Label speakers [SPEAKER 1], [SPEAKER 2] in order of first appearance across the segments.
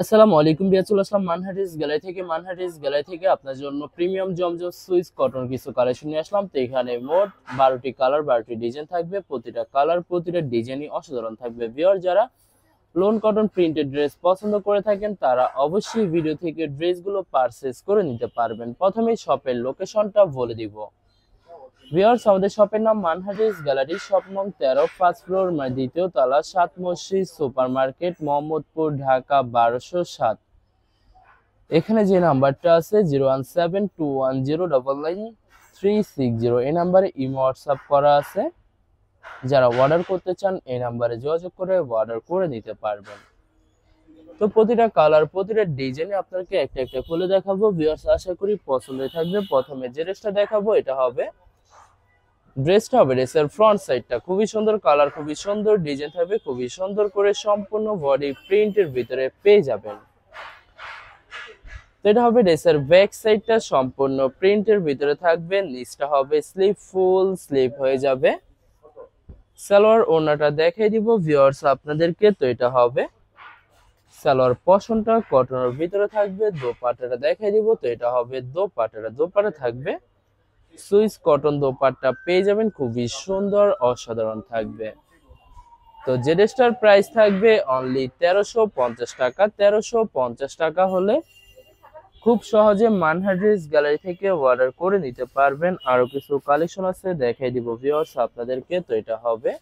[SPEAKER 1] আসসালামু আলাইকুম বিয়াচুল আসলাম মানহাটিস গ্যালারি থেকে আপনার জন্য প্রিমিয়াম জমজম সুইস কটন কিছু কালেকশন নিয়ে আসলাম। তো এখানে মোট 12টি কালার 12টি ডিজাইন থাকবে। প্রতিটা কালার প্রতিটা ডিজাইনই অসাধারণ থাকবে। ভিউয়ার যারা লোন কটন প্রিন্টেড ড্রেস পছন্দ করে থাকেন তারা অবশ্যই ভিডিও থেকে ড্রেসগুলো পারচেজ করে নিতে পারবেন। প্রথমেই শপের লোকেশনটা বলে দিব। ভিউয়ার্স, আমাদের শপের নাম মানহাটিস গ্যালারি, শপ নং 13, 5 ফ্লোর, মানে দ্বিতীয় তলা, 7 মসজিদ সুপার মার্কেট, মোহাম্মদপুর, ঢাকা 1207। এখানে যে নাম্বারটা আছে 01721099360, এই নাম্বারে ইমো হোয়াটসঅ্যাপ করা আছে। যারা অর্ডার করতে চান এই নাম্বারে যোগাযোগ করে অর্ডার করে নিতে পারবেন। তো প্রতিটা কালার প্রতিটা ডিজাইনে আপনাকে একটা একটা খুলে দেখাবো। ভিউয়ার্স, আশা করি পছন্দ থাকবে। প্রথমে যে ড্রেসটা দেখাবো ড্রেসটা হবে ড্রেসের ফ্রন্ট সাইডটা খুবই সুন্দর, কালার খুবই সুন্দর, ডিজাইন থাকবে খুবই সুন্দর করে, সম্পূর্ণ বডি প্রিন্টের ভিতরে পেয়ে যাবেন। তো এটা হবে ড্রেসের ব্যাক সাইডটা সম্পূর্ণ প্রিন্টের ভিতরে থাকবে। নিচটা হবে স্লিপ, ফুল স্লিপ হয়ে যাবে। সালোয়ার ওড়নাটা দেখাই দিব ভিউয়ার্স আপনাদেরকে। তো এটা হবে সালোয়ার পশনটা কটনের ভিতরে থাকবে। দোপাট্টাটা দেখাই দিব। তো এটা হবে দোপাট্টা থাকবে সুইস কটন দোপাট্টা পেয়ে যাবেন, খুবই সুন্দর অসাধারণ থাকবে। তো যে ড্রেসটার প্রাইস থাকবে অনলি 1350 টাকা। 1350 টাকা হলে খুব সহজে মানহাটিস গ্যালারি থেকে অর্ডার করে নিতে পারবেন। আরো কিছু কালেকশন আছে দেখাই দিব ভিউয়ার্স আপনাদেরকে। তো এটা হবে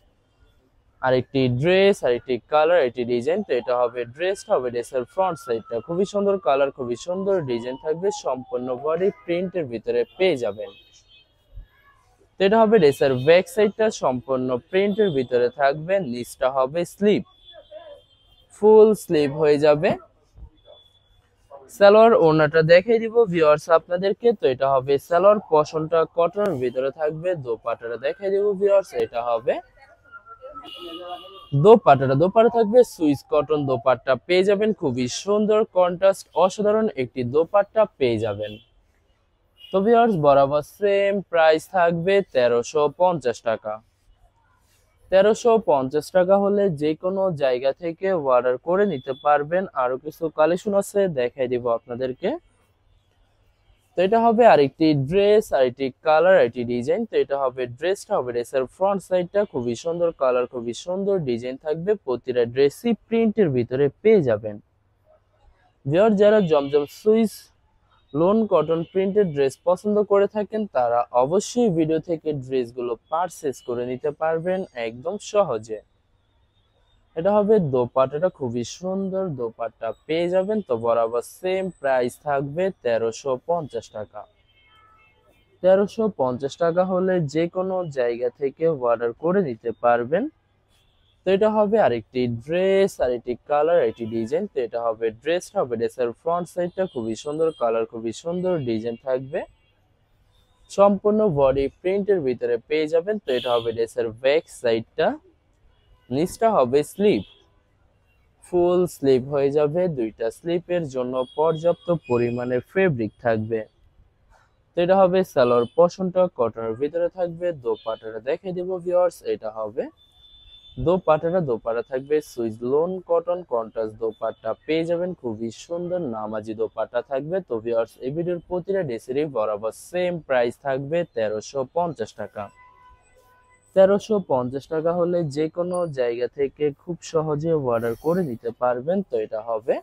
[SPEAKER 1] আরেকটি ড্রেস, আরেকটি কালার, একটি ডিজাইন। তো এটা হবে ড্রেসটা হবে ড্রেসের ফ্রন্ট সাইডটা খুবই সুন্দর, কালার খুবই সুন্দর, ডিজাইন থাকবে, সম্পূর্ণ বডি প্রিন্টের ভিতরে পেয়ে যাবেন। তো এটা হবে ড্রেসের ব্যাক সাইডটা সম্পূর্ণ প্রিন্টের ভিতরে থাকবে। নিচটা হবে স্লিপ, ফুল স্লিভ হয়ে যাবে। সালোয়ার ওড়নাটা দেখাই দিব ভিউয়ার্স আপনাদেরকে। তো এটা হবে সালোয়ার পশনটা কটনের ভিতরে থাকবে। দোপাট্টাটা দেখাই দিব ভিউয়ার্স, এটা হবে দোপাট্টা থাকবে সুইস কটন দোপাট্টা পেয়ে যাবেন, খুবই সুন্দর কন্ট্রাস্ট অসাধারণ একটি দোপাট্টা পেয়ে যাবেন। তো ভিউয়ার্স, বরাবর সেম প্রাইস থাকবে 1350 টাকা। 1350 টাকা হলে যে কোনো জায়গা থেকে অর্ডার করে নিতে পারবেন। আরো কিছু কালেকশন আছে দেখাই দিব আপনাদেরকে। তো এটা হবে আরেকটি ড্রেস, আরেকটি কালার, আরেকটি ডিজাইন। তো এটা হবে ড্রেসটা হবে ড্রেসের ফ্রন্ট সাইডটা খুবই সুন্দর, কালার খুবই সুন্দর, ডিজাইন থাকবে, প্রতিটা ড্রেসই প্রিন্টের ভিতরে পেয়ে যাবেন। যারা Zamzam Swiss lawn cotton printed dress পছন্দ করে থাকেন তারা অবশ্যই ভিডিও থেকে ড্রেসগুলো পারচেজ করে নিতে পারবেন একদম সহজে। এটা হবে দোপাট্টাটা খুবই সুন্দর, দোপাট্টা পেয়ে যাবেন। তো বরাবর সেম প্রাইস থাকবে 1350 টাকা। 1350 টাকা হলে যে কোনো জায়গা থেকে অর্ডার করে নিতে পারবেন। তো এটা হবে আরেকটি ড্রেস, আরেকটি কালার, একটি ডিজাইন। তো এটা হবে ড্রেসটা হবে ড্রেসের ফ্রন্ট সাইডটা খুবই সুন্দর, কালার খুবই সুন্দর, ডিজাইন থাকবে, সম্পূর্ণ বডি প্রিন্টের ভিতরে পেয়ে যাবেন। তো এটা হবে ড্রেসের ব্যাক সাইডটা, নিচটা হবে স্লিপ, ফুল স্লিপ হয়ে যাবে। দুইটা স্লিপের জন্য পর্যাপ্ত পরিমাণে ফেব্রিক থাকবে। তো এটা হবে সালোয়ার পশনটা কটনের ভিতরে থাকবে। দোপাট্টাটা দেখে দিব ভিউয়ার্স, এটা হবে দোপাট্টা থাকবে Swiss lawn cotton contrast dupatta পেয়ে যাবেন, খুবই সুন্দর নামাজি দোপাট্টা থাকবে। তো ভিউয়ার্স, এই ভিডিওর প্রতিটা ড্রেসেরই বরাবর সেম প্রাইস থাকবে 1350 টাকা। 1350 টাকা হলে যে কোনো জায়গা থেকে খুব সহজে অর্ডার করে নিতে পারবেন। তো এটা হবে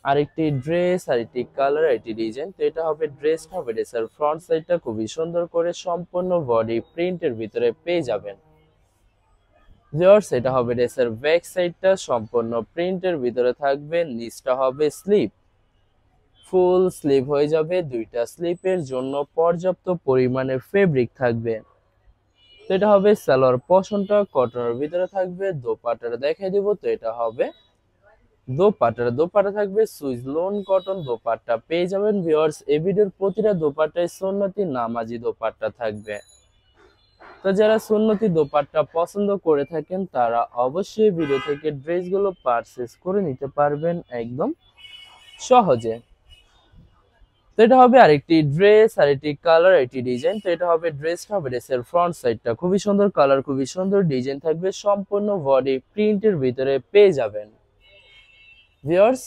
[SPEAKER 1] আরেকটি ড্রেস, আরেকটি কালার, আরেকটি ডিজাইন। তো এটা হবে ড্রেসটা হবে ড্রেসের ফ্রন্ট সাইডটা খুবই সুন্দর করে সম্পূর্ণ বডি প্রিন্টের ভিতরে পেয়ে যাবেন। ভিউয়ার্স, এটা হবে ড্রেসের ব্যাক সাইডটা সম্পূর্ণ প্রিন্টের ভিতরে থাকবে। নিচটা হবে স্লিপ, ফুল স্লিভ হয়ে যাবে। দুইটা স্লিপের জন্য পর্যাপ্ত পরিমাণে ফেব্রিক থাকবে। তো এটা হবে সালোয়ার পশনটা কটনের ভিতরে থাকবে। দোপাট্টাটা দেখাই দিব। তো এটা হবে দোপাট্টা থাকবে সুইস লোন কটন দোপাট্টা পেয়ে যাবেন। ভিউয়ার্স, এই ভিডিওর প্রতিটা দোপাট্টায় সুন্নতি নামাজি দোপাট্টা থাকবে। তো যারা সুন্নতি দোপাট্টা পছন্দ করে থাকেন তারা অবশ্যই ভিডিও থেকে ড্রেসগুলো পারচেজ করে নিতে পারবেন একদম সহজে। তো এটা হবে আরেকটি ড্রেস, আরেকটি কালার, একটি ডিজাইন। তো এটা হবে ড্রেসটা হবে ড্রেসের ফ্রন্ট সাইডটা খুবই সুন্দর, কালার খুবই সুন্দর, ডিজাইন থাকবে, সম্পূর্ণ বডি প্রিন্টের ভিতরে পেয়ে যাবেন। ভিউয়ার্স,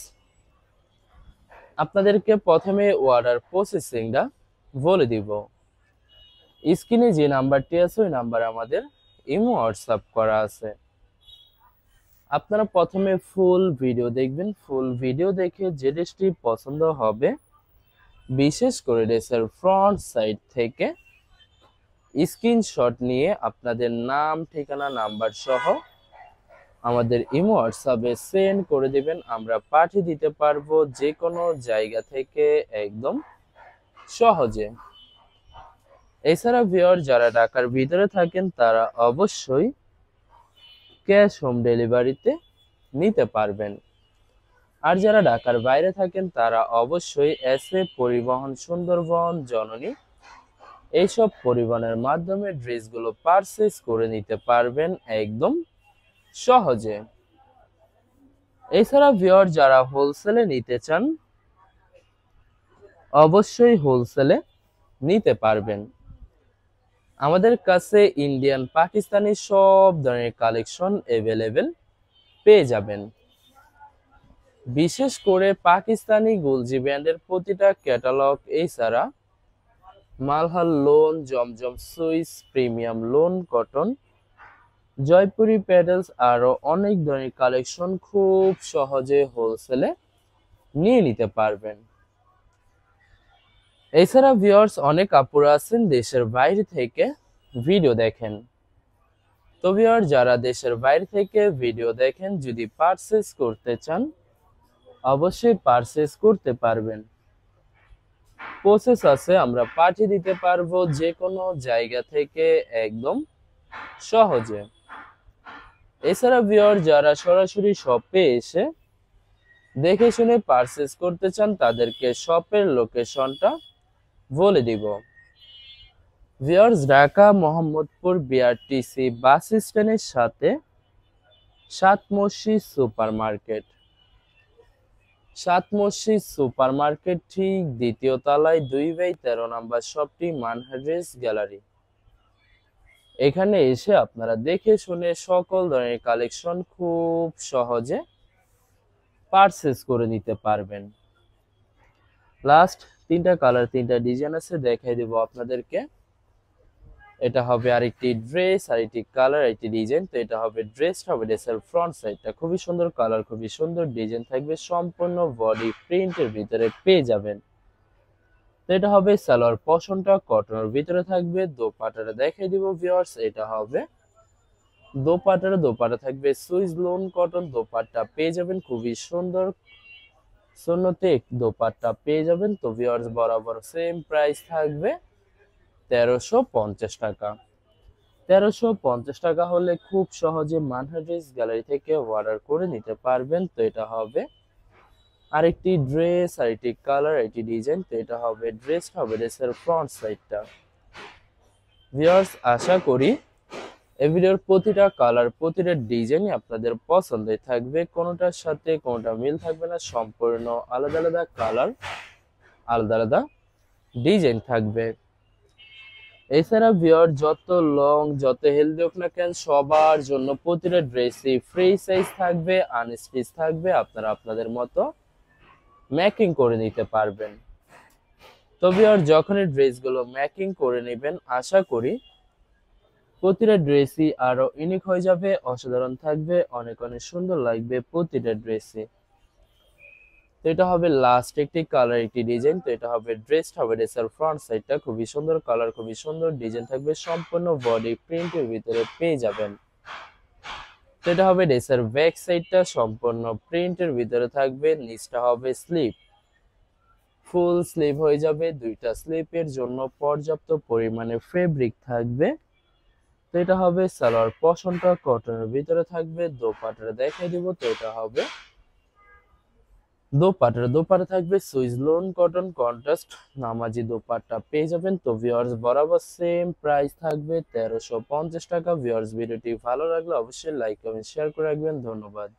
[SPEAKER 1] আপনাদেরকে প্রথমে অর্ডার প্রসেসিংটা বলে দিব। স্ক্রিনে যে নাম্বারটি আছে ওই নাম্বারে আমাদের ইমো হোয়াটসঅ্যাপ করা আছে। আপনারা প্রথমে ফুল ভিডিও দেখবেন। ফুল ভিডিও দেখে যে ড্রেসটি পছন্দ হবে, বিশেষ করে ড্রেসের ফ্রন্ট সাইড থেকে স্ক্রিনশট নিয়ে আপনাদের নাম, ঠিকানা, নাম্বার সহ আমাদের ইমো হোয়াটসঅ্যাপে সেন্ড করে দিবেন। আমরা পাঠিয়ে দিতে পারবো যে কোনো জায়গা থেকে একদম সহজে। এছাড়া ভিউয়ার যারা ঢাকার ভিতরে থাকেন তারা অবশ্যই ক্যাশ হোম ডেলিভারিতে নিতে পারবেন। আর যারা ঢাকার বাইরে থাকেন তারা অবশ্যই এসএ পরিবহন, সুন্দরবন, জননী এইসব পরিবহনের মাধ্যমে ড্রেসগুলো পারচেজ করে নিতে পারবেন একদম সহজে। এছাড়া ভিউয়ার যারা হোলসেলে নিতে চান অবশ্যই হোলসেলে নিতে পারবেন। আমাদের কাছে ইন্ডিয়ান, পাকিস্তানি সব ধরনের কালেকশন অ্যাভেলেবেল পেয়ে যাবেন। বিশেষ করে পাকিস্তানি গুলজি ব্র্যান্ডের প্রতিটা ক্যাটালগ, এছাড়া Malhar lawn, Zamzam Swiss, premium lawn cotton, Jaipuri প্যাডেলস আরো অনেক ধরনের কালেকশন খুব সহজে হোলসেলে নিয়ে নিতে পারবেন। এছাড়া ভিউয়ার্স, অনেক আপুরা আছেন দেশের বাইরে থেকে ভিডিও দেখেন। তো ভিউয়ার, যারা দেশের বাইরে থেকে ভিডিও দেখেন, যদি পারচেজ করতে চান অবশ্যই পারচেজ করতে পারবেন। প্রসেস আছে, আমরা পাঠিয়ে দিতে পারবো যে কোনো জায়গা থেকে একদম সহজে। এছাড়া ভিউয়ার, যারা সরাসরি শপে এসে দেখে শুনে পারচেজ করতে চান তাদেরকে শপের লোকেশনটা বলে দিব। ভিউয়ার্স, ঢাকা মোহাম্মদপুর বিআরটিসি বাস স্ট্যান্ডের সাথে সাত মসজিদ সুপার মার্কেট। সাত মসজিদ সুপার মার্কেট ঠিক দ্বিতীয় তলায় 2/13 নম্বর শপটি মানহারেস গ্যালারি। এখানে এসে আপনারা দেখে শুনে সকল ধরনের কালেকশন খুব সহজে পারচেজ করে নিতে পারবেন। লাস্ট 3টা কালার, 3টা ডিজাইন আছে, দেখাই দেব আপনাদেরকে। এটা হবে আরেকটি ড্রেস, আরেকটি কালার, আরেকটি ডিজাইন। তো এটা হবে ড্রেসটা, হবে ড্রেসের ফ্রন্ট সাইডটা খুবই সুন্দর কালার, খুবই সুন্দর ডিজাইন থাকবে, সম্পূর্ণ বডি প্রিন্টের ভিতরে পেয়ে যাবেন। তো এটা হবে সালোয়ার পশনটা কটনের ভিতরে থাকবে। দোপাট্টাটা দেখাই দিব ভিউয়ার্স। এটা হবে দোপাট্টা থাকবে সুইস লোন কটন দোপাট্টা পেয়ে যাবেন, খুবই সুন্দর সুন্নতে দোপাট্টা পেয়ে যাবেন। তো ভিউয়ার্স, বরাবর সেম প্রাইস থাকবে 1350 টাকা। 1350 টাকা হলে খুব সহজে মানহারেস গ্যালারি থেকে অর্ডার করে নিতে পারবেন। তো এটা হবে আরেকটি ড্রেস, আরেকটি কালার, আরেকটি ডিজাইন। তো এটা হবে ড্রেসটা, হবে ড্রেসের ফ্রন্ট সাইডটা। ভিউয়ার্স, আশা করি এই ভিডিওর প্রতিটা কালার, প্রতিটা ডিজাইনই আপনাদের পছন্দের থাকবে। কোনোটার সাথে কোনোটা মিল থাকবে না, সম্পূর্ণ আলাদা আলাদা কালার, আলাদা আলাদা ডিজাইন থাকবে। এছাড়া ভিউয়ার, যত লং যত হেলদি হোক না কেন, সবার জন্য প্রতিটা ড্রেসই ফ্রি সাইজ থাকবে, আনস্টিচ থাকবে। আপনারা আপনাদের মতো মেকিং করে নিতে পারবেন। তো ভিউয়ার, যখনই ড্রেসগুলো মেকিং করে নেবেন, আশা করি প্রতিটা ড্রেসই আরো ইউনিক হয়ে যাবে, অসাধারণ থাকবে, অনেক অনেক সুন্দর লাগবে প্রতিটা ড্রেসই। তো এটা হবে লাস্ট একটি কালার, একটি ডিজাইন। তো এটা হবে ড্রেসটা, হবে ড্রেসের ফ্রন্ট সাইডটা খুবই সুন্দর কালার, খুবই সুন্দর ডিজাইন থাকবে, সম্পূর্ণ বডি প্রিন্টের ভিতরে পেয়ে যাবেন। তো এটা হবে ড্রেসের ব্যাক সাইডটা, সম্পূর্ণ প্রিন্টের ভিতরে থাকবে। নিচটা হবে স্লিপ, ফুল স্লিভ হয়ে যাবে। দুইটা স্লিপের জন্য পর্যাপ্ত পরিমাণে ফেব্রিক থাকবে। তো এটা হবে সালোয়ার পশনটা কটনের ভিতরে থাকবে। দোপাট্টাটা দেখাই দিব। তো এটা হবে দোপাট্টা থাকবে সুইস লোন কটন কন্ট্রাস্ট নামাজি দোপাট্টা পেয়ে যাবেন। তো ভিউয়ার্স, বরাবর সেম প্রাইস থাকবে 1350 টাকা। ভিউয়ার্স, ভিডিওটি ভালো লাগলে অবশ্যই লাইক কমেন্ট শেয়ার করে রাখবেন। ধন্যবাদ।